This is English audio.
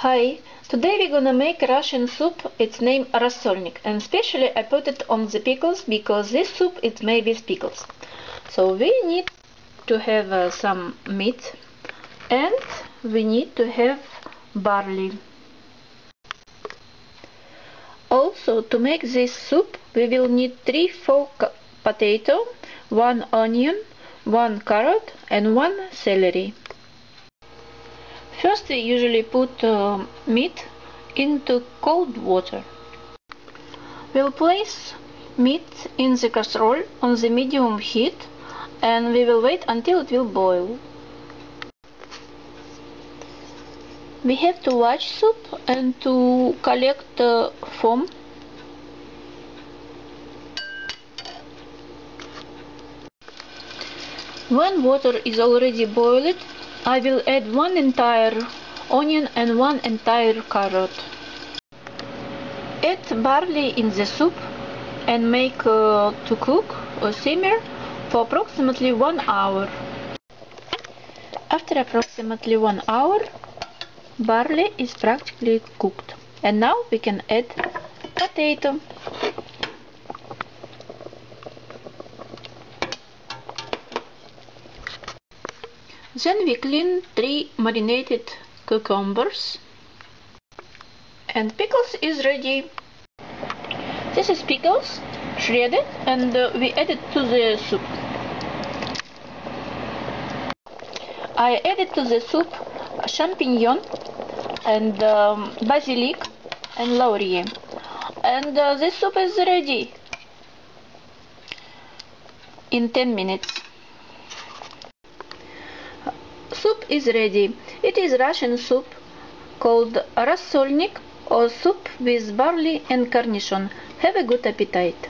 Hi, today we're gonna make Russian soup. It's named Rassolnik, and especially I put it on the pickles because this soup is made with pickles. So we need to have some meat, and we need to have barley. Also, to make this soup, we will need 3 full potatoes, 1 onion, 1 carrot, and 1 celery. First, we usually put meat into cold water. We'll place meat in the casserole on the medium heat, and we will wait until it will boil. We have to watch soup and to collect foam. When water is already boiled, I will add 1 entire onion and 1 entire carrot. Add barley in the soup and make to cook or simmer for approximately 1 hour. After approximately 1 hour, barley is practically cooked, and now we can add potato. Then we clean 3 marinated cucumbers, and pickles is ready. This is pickles shredded, and we add it to the soup. I added to the soup champignon and basilic and laurier, and this soup is ready in 10 minutes. Soup is ready. It is Russian soup called rassolnik, or soup with barley and cornichon. Have a good appetite.